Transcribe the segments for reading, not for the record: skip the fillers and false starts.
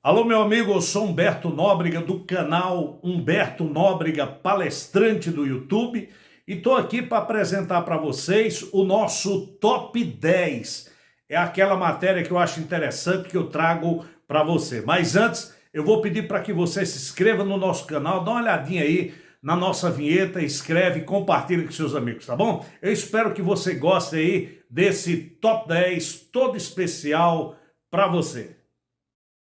Alô, meu amigo, eu sou Humberto Nóbrega, do canal Humberto Nóbrega Palestrante do YouTube, e estou aqui para apresentar para vocês o nosso Top 10. É aquela matéria que eu acho interessante que eu trago para você. Mas antes, eu vou pedir para que você se inscreva no nosso canal, dá uma olhadinha aí na nossa vinheta, escreve e compartilha com seus amigos, tá bom? Eu espero que você goste aí desse Top 10 todo especial para você.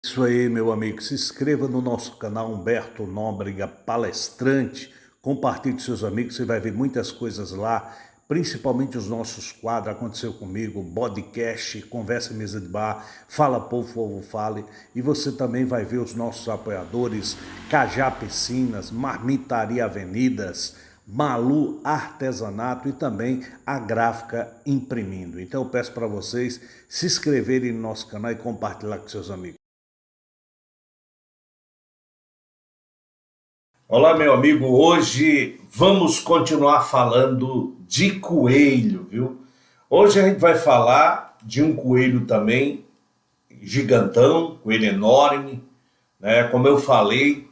Isso aí, meu amigo. Se inscreva no nosso canal Humberto Nóbrega Palestrante. Compartilhe com seus amigos, você vai ver muitas coisas lá, principalmente os nossos quadros. Aconteceu comigo, Podcast, Conversa Mesa de Bar, Fala Povo, Povo Fale. E você também vai ver os nossos apoiadores, Cajá Piscinas, Marmitaria Avenidas, Malu Artesanato e também a Gráfica Imprimindo. Então eu peço para vocês se inscreverem no nosso canal e compartilhar com seus amigos. Olá, meu amigo. Hoje vamos continuar falando de coelho, viu? Hoje a gente vai falar de um coelho também gigantão, coelho enorme, né? Como eu falei,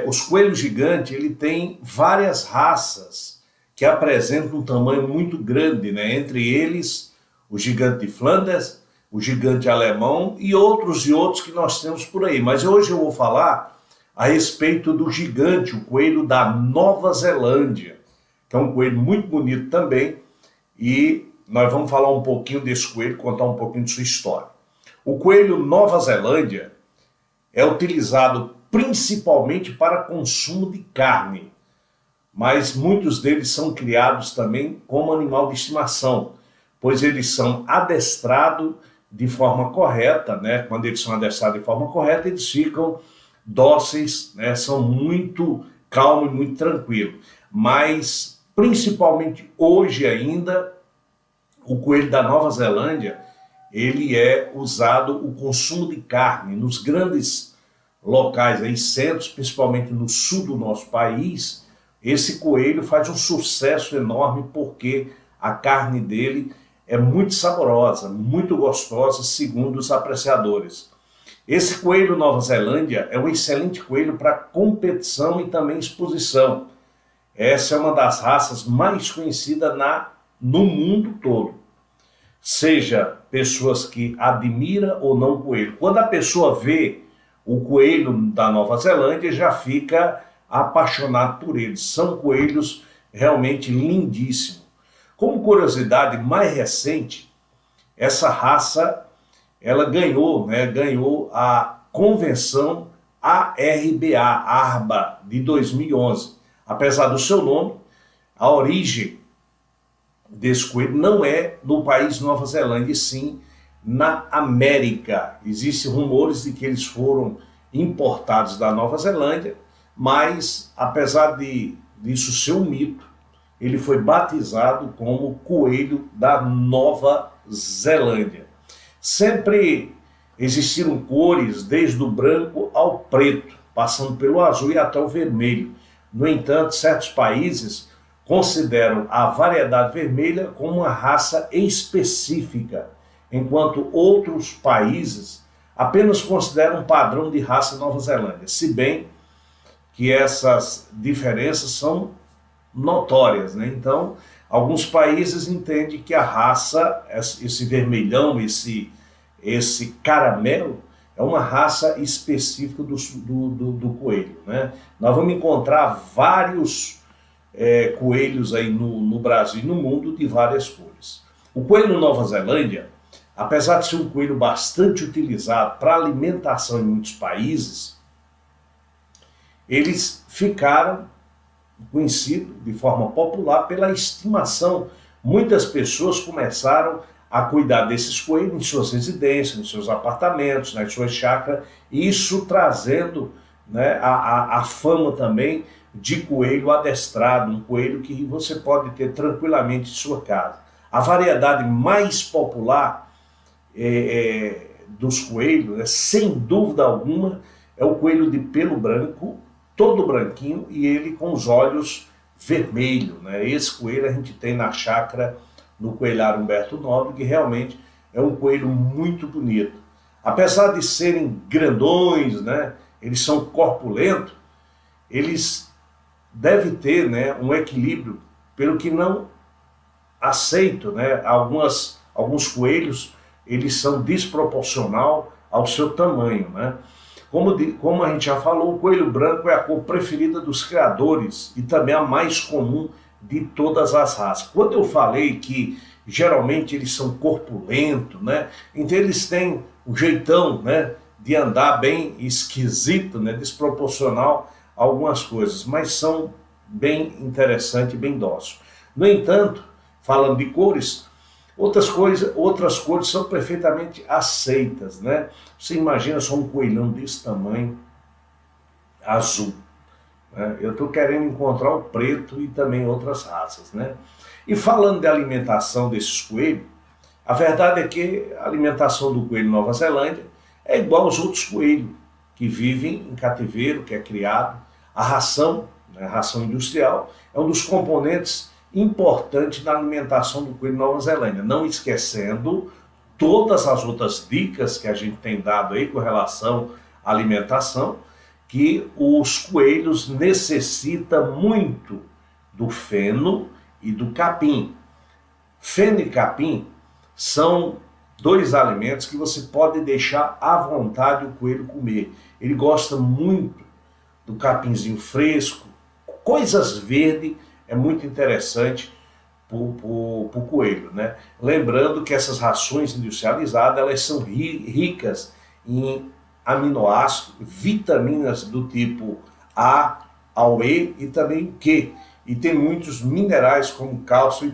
os coelhos gigantes, ele tem várias raças que apresentam um tamanho muito grande, né? Entre eles, o gigante de Flandres, o gigante alemão e outros que nós temos por aí. Mas hoje eu vou falar a respeito do gigante, o coelho da Nova Zelândia, que é um coelho muito bonito também, e nós vamos falar um pouquinho desse coelho, contar um pouquinho de sua história. O coelho Nova Zelândia é utilizado principalmente para consumo de carne, mas muitos deles são criados também como animal de estimação, pois eles são adestrados de forma correta, né? Quando eles são adestrados de forma correta, eles ficam dóceis, né? São muito calmos e muito tranquilos. Mas, principalmente hoje ainda, o coelho da Nova Zelândia, ele é usado o consumo de carne nos grandes locais, aí, centros, principalmente no sul do nosso país. Esse coelho faz um sucesso enorme porque a carne dele é muito saborosa, muito gostosa, segundo os apreciadores. Esse coelho Nova Zelândia é um excelente coelho para competição e também exposição. Essa é uma das raças mais conhecidas no mundo todo. Seja pessoas que admiram ou não o coelho. Quando a pessoa vê o coelho da Nova Zelândia, já fica apaixonado por eles. São coelhos realmente lindíssimos. Como curiosidade mais recente, essa raça ela ganhou a convenção ARBA de 2011. Apesar do seu nome, a origem desse coelho não é no país Nova Zelândia, e sim na América. Existem rumores de que eles foram importados da Nova Zelândia, mas apesar disso ser um mito, ele foi batizado como coelho da Nova Zelândia. Sempre existiram cores, desde o branco ao preto, passando pelo azul e até o vermelho. No entanto, certos países consideram a variedade vermelha como uma raça específica, enquanto outros países apenas consideram um padrão de raça Nova Zelândia, se bem que essas diferenças são notórias, né? Então, alguns países entendem que a raça, esse vermelhão, esse caramelo, é uma raça específica do coelho, né? Nós vamos encontrar vários coelhos aí no Brasil e no mundo de várias cores. O coelho Nova Zelândia, apesar de ser um coelho bastante utilizado para alimentação em muitos países, eles ficaram conhecido de forma popular pela estimação. Muitas pessoas começaram a cuidar desses coelhos em suas residências, nos seus apartamentos, nas suas chácaras, isso trazendo, né, a fama também de coelho adestrado, um coelho que você pode ter tranquilamente em sua casa. A variedade mais popular dos coelhos, né, sem dúvida alguma, é o coelho de pelo branco, todo branquinho e ele com os olhos vermelhos, né? Esse coelho a gente tem na chácara, no coelhário Humberto Nobre, que realmente é um coelho muito bonito. Apesar de serem grandões, né, eles são corpulentos, eles devem ter, né, um equilíbrio, pelo que não aceito, né, alguns coelhos, eles são desproporcional ao seu tamanho, né? Como a gente já falou, o coelho branco é a cor preferida dos criadores e também a mais comum de todas as raças. Quando eu falei que geralmente eles são corpulentos, né? Então eles têm um jeitão, né, de andar bem esquisito, né, desproporcional a algumas coisas, mas são bem interessantes e bem dóceis. No entanto, falando de cores, outras cores são perfeitamente aceitas, né? Você imagina só um coelhão desse tamanho, azul, né? Eu estou querendo encontrar o preto e também outras raças, né? E falando de alimentação desses coelhos, a verdade é que a alimentação do coelho Nova Zelândia é igual aos outros coelhos que vivem em cativeiro, que é criado. A ração, né, a ração industrial, é um dos componentes importantes da alimentação do coelho Nova Zelândia. Não esquecendo todas as outras dicas que a gente tem dado aí com relação à alimentação, que os coelhos necessitam muito do feno e do capim. Feno e capim são dois alimentos que você pode deixar à vontade o coelho comer. Ele gosta muito do capinzinho fresco, coisas verdes, é muito interessante para o coelho, né? Lembrando que essas rações industrializadas, elas são ricas em aminoácidos, vitaminas do tipo A ao E e também o Q. E tem muitos minerais como cálcio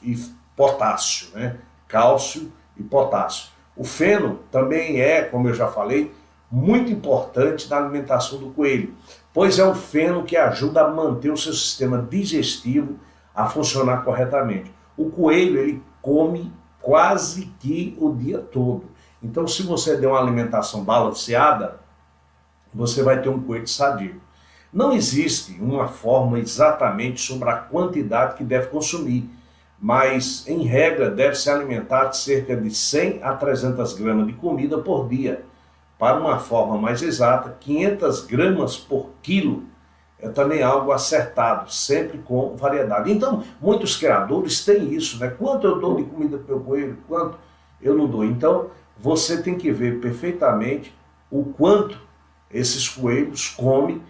e potássio, né? Cálcio e potássio. O feno também é, como eu já falei, muito importante na alimentação do coelho, pois é o feno que ajuda a manter o seu sistema digestivo a funcionar corretamente. O coelho, ele come quase que o dia todo. Então, se você der uma alimentação balanceada, você vai ter um coelho sadio. Não existe uma forma exatamente sobre a quantidade que deve consumir, mas, em regra, deve se alimentar de cerca de 100 a 300 gramas de comida por dia. Para uma forma mais exata, 500 gramas por quilo é também algo acertado, sempre com variedade. Então, muitos criadores têm isso, né? Quanto eu dou de comida para o meu coelho, quanto eu não dou. Então, você tem que ver perfeitamente o quanto esses coelhos comem,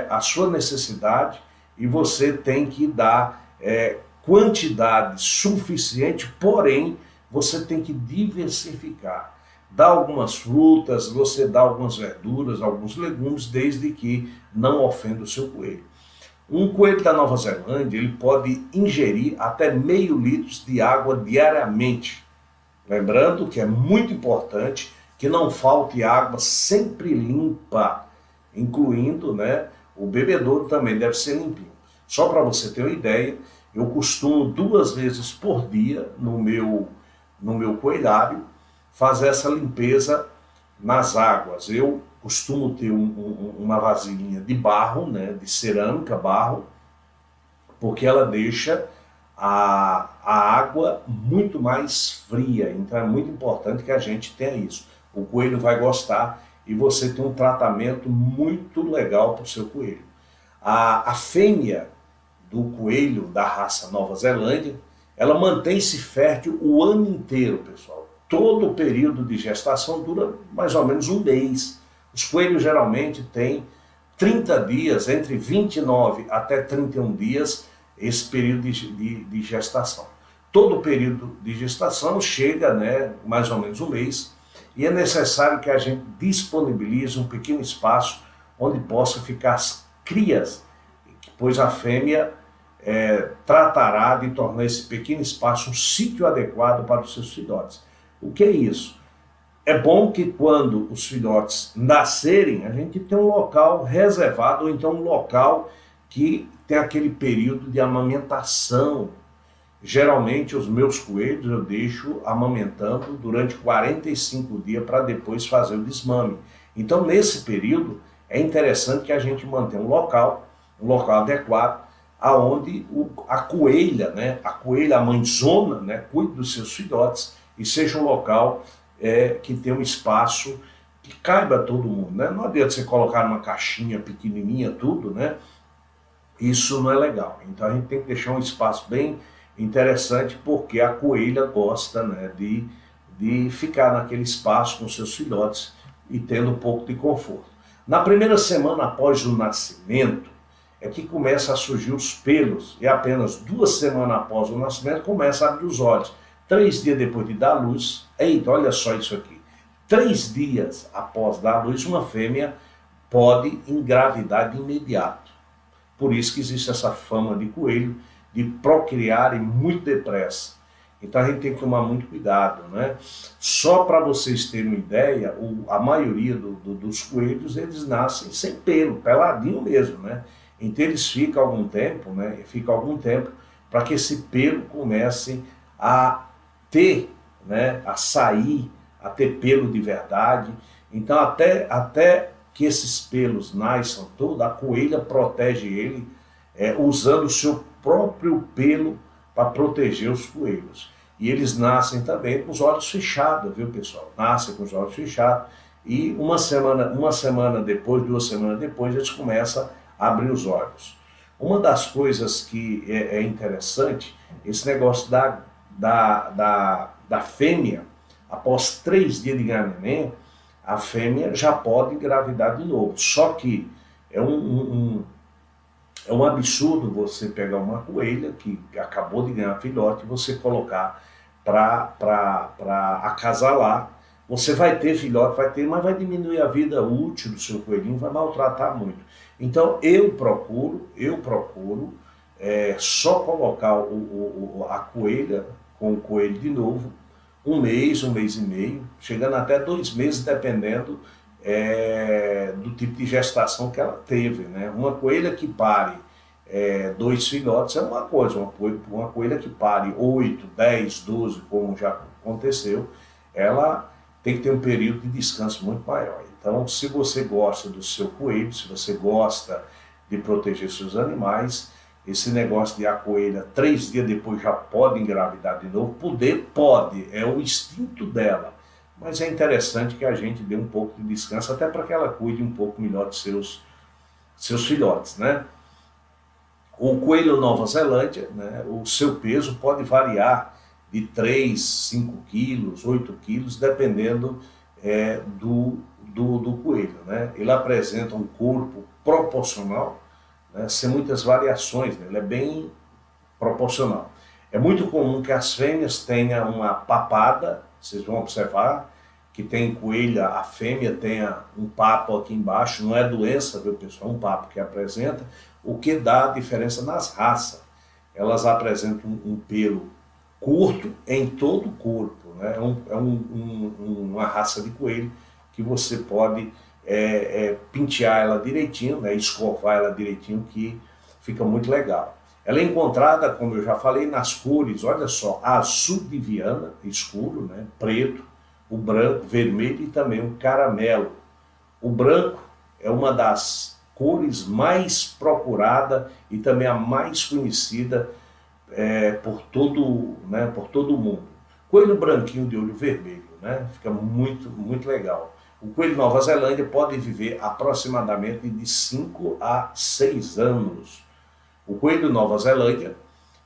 a sua necessidade, e você tem que dar quantidade suficiente, porém, você tem que diversificar. Dá algumas frutas, você dá algumas verduras, alguns legumes, desde que não ofenda o seu coelho. Um coelho da Nova Zelândia, ele pode ingerir até meio litro de água diariamente. Lembrando que é muito importante que não falte água sempre limpa, incluindo, né, o bebedouro também deve ser limpinho. Só para você ter uma ideia, eu costumo 2 vezes por dia no meu coelhário fazer essa limpeza nas águas. Eu costumo ter uma vasilhinha de barro, né, de cerâmica, barro, porque ela deixa a água muito mais fria. Então é muito importante que a gente tenha isso. O coelho vai gostar e você tem um tratamento muito legal para o seu coelho. A fêmea do coelho da raça Nova Zelândia, ela mantém-se fértil o ano inteiro, pessoal. Todo o período de gestação dura mais ou menos 1 mês. Os coelhos geralmente têm 30 dias, entre 29 até 31 dias, esse período de gestação. Todo o período de gestação chega, né, mais ou menos 1 mês, e é necessário que a gente disponibilize um pequeno espaço onde possa ficar as crias, pois a fêmea tratará de tornar esse pequeno espaço um sítio adequado para os seus filhotes. O que é isso? É bom que quando os filhotes nascerem, a gente tem um local reservado, ou então um local que tem aquele período de amamentação. Geralmente os meus coelhos eu deixo amamentando durante 45 dias para depois fazer o desmame. Então nesse período é interessante que a gente mantenha um local adequado, aonde a coelha, né, a mãezona, né, cuide dos seus filhotes e seja um local que tenha um espaço que caiba a todo mundo, né? Não adianta você colocar numa caixinha pequenininha tudo, né? Isso não é legal. Então a gente tem que deixar um espaço bem interessante, porque a coelha gosta, né, de ficar naquele espaço com seus filhotes e tendo um pouco de conforto. Na primeira semana após o nascimento, é que começa a surgir os pelos, e apenas 2 semanas após o nascimento começa a abrir os olhos. 3 dias depois de dar luz, eita, olha só isso aqui. 3 dias após dar luz, uma fêmea pode engravidar de imediato. Por isso que existe essa fama de coelho de procriarem muito depressa. Então a gente tem que tomar muito cuidado, né? Só para vocês terem uma ideia, a maioria dos coelhos, eles nascem sem pelo, peladinho mesmo, né? Então eles ficam algum tempo, né? Fica algum tempo para que esse pelo comece a ter, né? A sair, a ter pelo de verdade. Então até que esses pelos nasçam todo, a coelha protege ele usando o seu próprio pelo para proteger os coelhos. E eles nascem também com os olhos fechados, viu, pessoal? Nascem com os olhos fechados e uma semana depois, 2 semanas depois, eles começam a abrir os olhos. Uma das coisas que é interessante, esse negócio da fêmea, após 3 dias de ganhar a fêmea já pode engravidar de novo. Só que é um absurdo você pegar uma coelha que acabou de ganhar filhote e você colocar para acasalar. Você vai ter filhote, mas vai diminuir a vida útil do seu coelhinho, vai maltratar muito. Então eu procuro só colocar a coelha com o coelho de novo, 1 mês e meio, chegando até 2 meses, dependendo do tipo de gestação que ela teve, né? Uma coelha que pare 2 filhotes é uma coisa, uma coelha que pare 8, 10, 12, como já aconteceu, ela tem que ter um período de descanso muito maior. Então, se você gosta do seu coelho, se você gosta de proteger seus animais, esse negócio de a coelha 3 dias depois já pode engravidar de novo, pode, é o instinto dela. Mas é interessante que a gente dê um pouco de descanso, até para que ela cuide um pouco melhor de seus filhotes, né? O coelho Nova Zelândia, né, o seu peso pode variar de 3, 5 quilos, 8 quilos, dependendo do coelho, né? Ele apresenta um corpo proporcional, né, sem muitas variações, né? Ele é bem proporcional. É muito comum que as fêmeas tenham uma papada, vocês vão observar que tem coelha, a fêmea tenha um papo aqui embaixo, não é doença, viu, pessoal, é um papo que apresenta, o que dá diferença nas raças. Elas apresentam um pelo curto em todo o corpo, né? Uma raça de coelho que você pode pentear ela direitinho, né? Escovar ela direitinho, que fica muito legal. Ela é encontrada, como eu já falei, nas cores, olha só, azul de Viana, escuro, né? Preto, o branco, vermelho e também o caramelo. O branco é uma das cores mais procurada e também a mais conhecida por todo o mundo. Coelho branquinho de olho vermelho, né? Fica muito, muito legal. O coelho Nova Zelândia pode viver aproximadamente de 5 a 6 anos. O coelho Nova Zelândia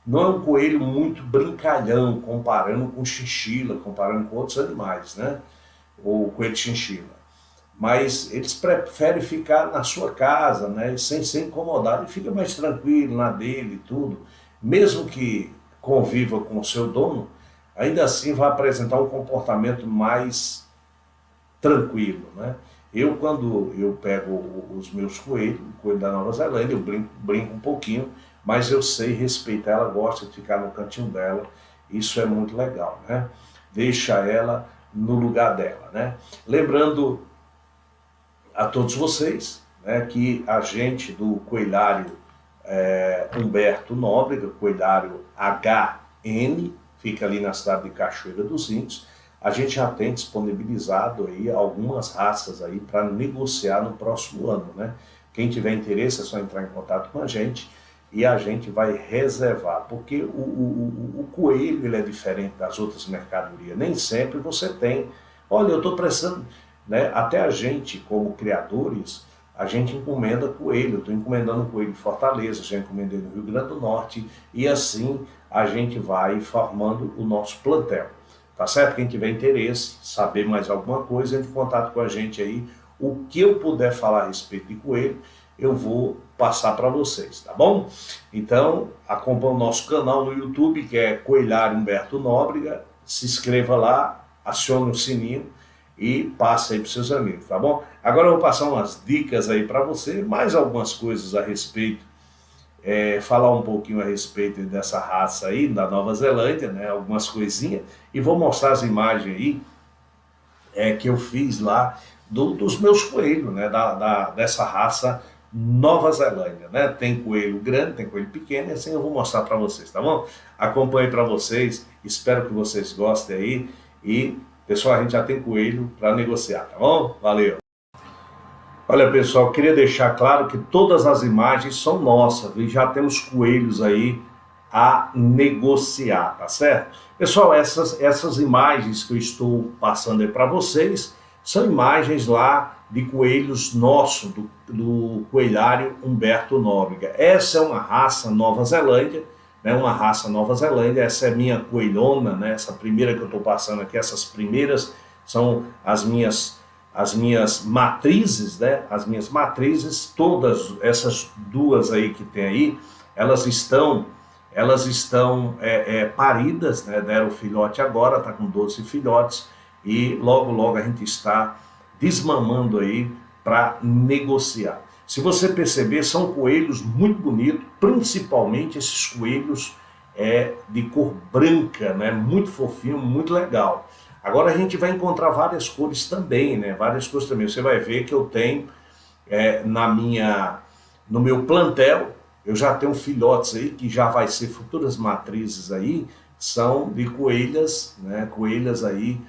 não é um coelho muito brincalhão, comparando com chinchila, comparando com outros animais, né? O coelho chinchila. Mas eles preferem ficar na sua casa, né? Sem ser incomodado, e fica mais tranquilo na dele e tudo. Mesmo que conviva com o seu dono, ainda assim vai apresentar um comportamento mais tranquilo, né? Quando eu pego os meus coelhos, o coelho da Nova Zelândia, eu brinco um pouquinho, mas eu sei respeitar, ela gosta de ficar no cantinho dela, isso é muito legal, né? Deixa ela no lugar dela, né? Lembrando a todos vocês, né, que a gente do coelhário Humberto Nóbrega, coelhário HN, fica ali na cidade de Cachoeira dos Índios, a gente já tem disponibilizado aí algumas raças aí para negociar no próximo ano, né? Quem tiver interesse é só entrar em contato com a gente e a gente vai reservar, porque o coelho ele é diferente das outras mercadorias. Nem sempre você tem Olha, eu estou precisando, né? Até a gente, como criadores, a gente encomenda coelho. Eu estou encomendando coelho em Fortaleza, já encomendei no Rio Grande do Norte, e assim a gente vai formando o nosso plantel. Tá certo? Quem tiver interesse, saber mais alguma coisa, entre em contato com a gente aí. O que eu puder falar a respeito de coelho, eu vou passar para vocês, tá bom? Então, acompanhe o nosso canal no YouTube, que é Coelhário Humberto Nóbrega, se inscreva lá, acione o sininho e passe aí para os seus amigos, tá bom? Agora eu vou passar umas dicas aí para você, mais algumas coisas a respeito, falar um pouquinho a respeito dessa raça aí, da Nova Zelândia, né, algumas coisinhas, e vou mostrar as imagens aí que eu fiz lá dos meus coelhos, né, dessa raça Nova Zelândia, né? Tem coelho grande, tem coelho pequeno, e assim eu vou mostrar para vocês, tá bom? Acompanhe para vocês, espero que vocês gostem aí, e pessoal, a gente já tem coelho para negociar, tá bom? Valeu! Olha pessoal, queria deixar claro que todas as imagens são nossas, e já temos coelhos aí a negociar, tá certo? Pessoal, essas imagens que eu estou passando aí para vocês são imagens lá de coelhos nossos, do coelhário Humberto Nóbrega. Essa é uma raça Nova Zelândia, né? Uma raça Nova Zelândia, essa é minha coelhona, né? Essa primeira que eu estou passando aqui, essas primeiras são as minhas matrizes, né? As minhas matrizes, todas essas duas aí que tem aí, elas estão paridas, né? Deram filhote agora, está com 12 filhotes, e logo logo a gente está desmamando aí para negociar. Se você perceber, são coelhos muito bonitos, principalmente esses coelhos de cor branca, né? Muito fofinho, muito legal. Agora a gente vai encontrar várias cores também, né? Várias cores também. Você vai ver que eu tenho no meu plantel, eu já tenho filhotes aí que já vai ser futuras matrizes aí, são de coelhas, né? Coelhas aí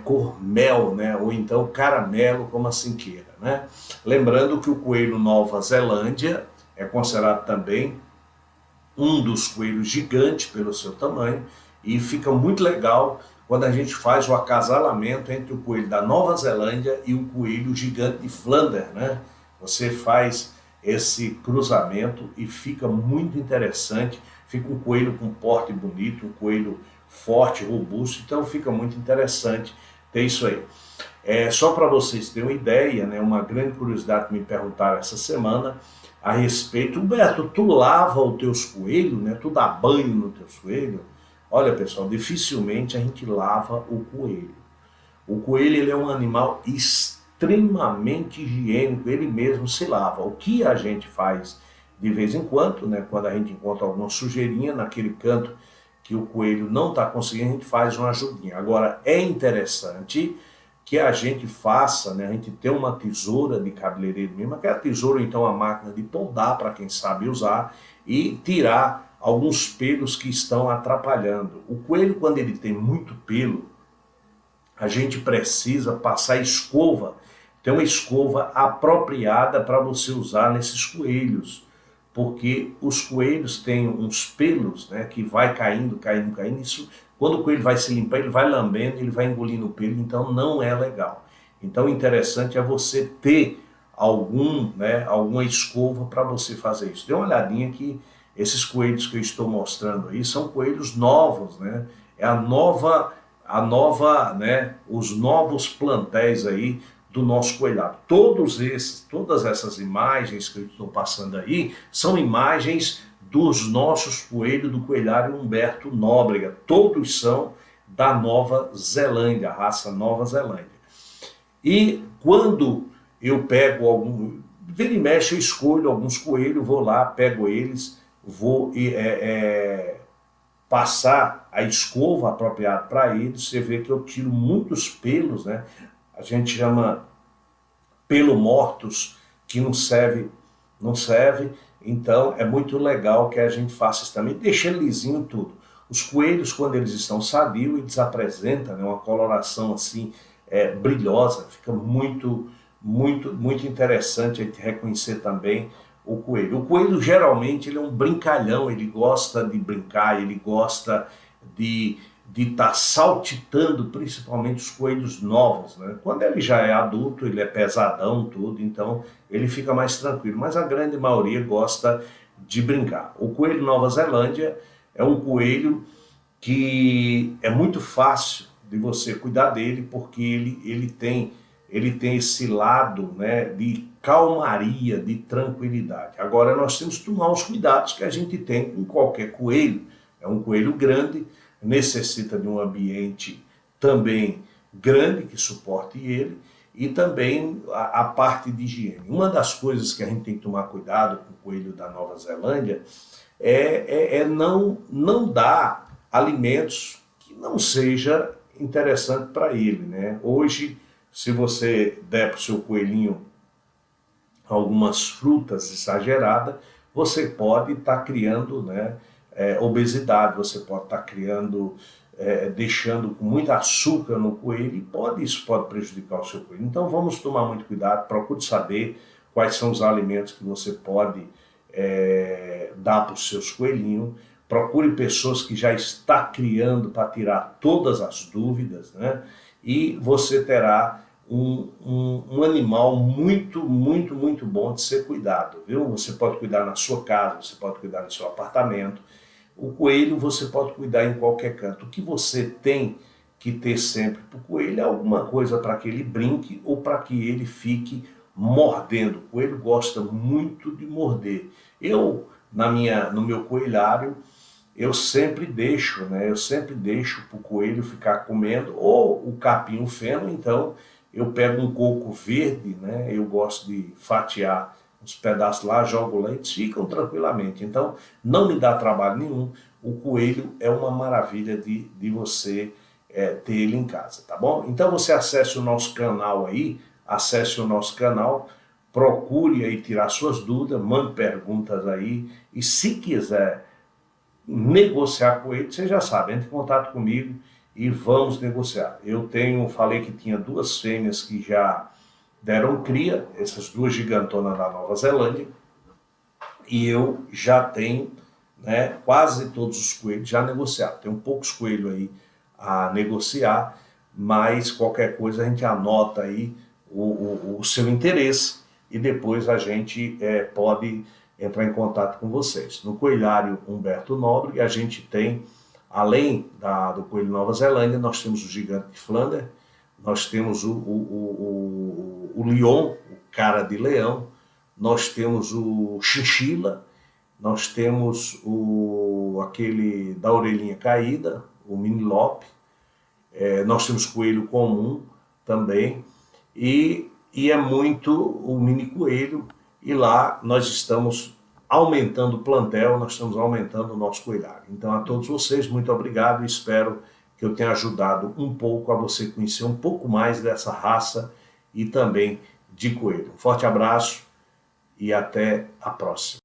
cor mel, né? Ou então caramelo, como assim queira, né? Lembrando que o coelho Nova Zelândia é considerado também um dos coelhos gigantes pelo seu tamanho, e fica muito legal quando a gente faz o acasalamento entre o coelho da Nova Zelândia e o coelho gigante de Flanders, né? Você faz esse cruzamento e fica muito interessante, fica um coelho com porte bonito, um coelho forte, robusto, então fica muito interessante ter isso aí. Só para vocês terem uma ideia, né, uma grande curiosidade que me perguntaram essa semana a respeito: Humberto, tu lava os teus coelhos, né? Tu dá banho nos teus coelhos? Olha pessoal, dificilmente a gente lava o coelho. O coelho ele é um animal extremamente higiênico, ele mesmo se lava. O que a gente faz de vez em quando, né, quando a gente encontra alguma sujeirinha naquele canto que o coelho não está conseguindo, a gente faz uma ajudinha. Agora, é interessante que a gente faça, né, a gente tem uma tesoura de cabeleireiro mesmo, que é a tesoura, então a máquina de podar, para quem sabe usar, e tirar alguns pelos que estão atrapalhando. O coelho, quando ele tem muito pelo, a gente precisa passar escova, tem uma escova apropriada para você usar nesses coelhos, porque os coelhos têm uns pelos, né, que vai caindo, caindo, caindo. Isso, quando o coelho vai se limpar, ele vai lambendo, ele vai engolindo o pelo, então não é legal. Então o interessante é você ter alguma escova para você fazer isso. Dê uma olhadinha que esses coelhos que eu estou mostrando aí são coelhos novos, né? É né, os novos plantéis aí do nosso coelhado. Todas essas imagens que eu estou passando aí são imagens dos nossos coelhos do coelhário Humberto Nóbrega. Todos são da Nova Zelândia, a raça Nova Zelândia. E quando eu pego vira e mexe, eu escolho alguns coelhos, vou lá, pego eles, vou passar a escova apropriada para eles. Você vê que eu tiro muitos pelos, né? A gente chama pelo mortos, que não serve, então é muito legal que a gente faça isso também, deixa lisinho tudo. Os coelhos, quando eles estão sadios, eles apresentam, né, uma coloração assim, brilhosa, fica muito, muito, muito interessante a gente reconhecer também o coelho. O coelho geralmente ele é um brincalhão, ele gosta de brincar, ele gosta de de estar saltitando, principalmente os coelhos novos, né? Quando ele já é adulto, ele é pesadão, tudo, então ele fica mais tranquilo, mas a grande maioria gosta de brincar. O coelho Nova Zelândia é um coelho que é muito fácil de você cuidar dele, porque ele tem esse lado, né, de calmaria, de tranquilidade. Agora nós temos que tomar os cuidados que a gente tem com qualquer coelho. É um coelho grande, necessita de um ambiente também grande que suporte ele, e também a parte de higiene. Uma das coisas que a gente tem que tomar cuidado com o coelho da Nova Zelândia é não dar alimentos que não seja interessante para ele, né? Hoje, se você der para o seu coelhinho algumas frutas exageradas, você pode estar criando, né, obesidade, você pode estar criando, deixando com muito açúcar no coelho, e isso pode prejudicar o seu coelho. Então vamos tomar muito cuidado, procure saber quais são os alimentos que você pode dar para os seus coelhinhos. Procure pessoas que já estão criando para tirar todas as dúvidas, né? E você terá um animal muito, muito, muito bom de ser cuidado, viu? Você pode cuidar na sua casa, você pode cuidar no seu apartamento. O coelho você pode cuidar em qualquer canto. O que você tem que ter sempre para o coelho é alguma coisa para que ele brinque ou para que ele fique mordendo. O coelho gosta muito de morder. Eu, no meu coelhário, eu sempre deixo, né? Eu sempre deixo para o coelho ficar comendo ou o capim, o feno. Então eu pego um coco verde, né? Eu gosto de fatiar uns pedaços lá, jogo lá, eles ficam tranquilamente. Então não me dá trabalho nenhum. O coelho é uma maravilha de você ter ele em casa, tá bom? Então você acesse o nosso canal aí, procure aí tirar suas dúvidas, mande perguntas aí, e se quiser negociar com ele, você já sabe, entre em contato comigo e vamos negociar. Falei que tinha 2 fêmeas que já deram cria, essas 2 gigantonas da Nova Zelândia, e eu já tenho, né, quase todos os coelhos já negociados. Tem poucos coelhos aí a negociar, mas qualquer coisa a gente anota aí o seu interesse e depois a gente pode entrar em contato com vocês. No coelhário Humberto Nóbrega a gente tem, além do coelho Nova Zelândia, nós temos o gigante de Flanders, nós temos o Lion, o cara de leão, nós temos o chinchila, nós temos aquele da orelhinha caída, o mini lope, nós temos coelho comum também, e é muito o mini coelho, e lá nós estamos aumentando o plantel, nós estamos aumentando o nosso coelhário. Então a todos vocês, muito obrigado, e espero que eu tenha ajudado um pouco a você conhecer um pouco mais dessa raça e também de coelho. Um forte abraço e até a próxima.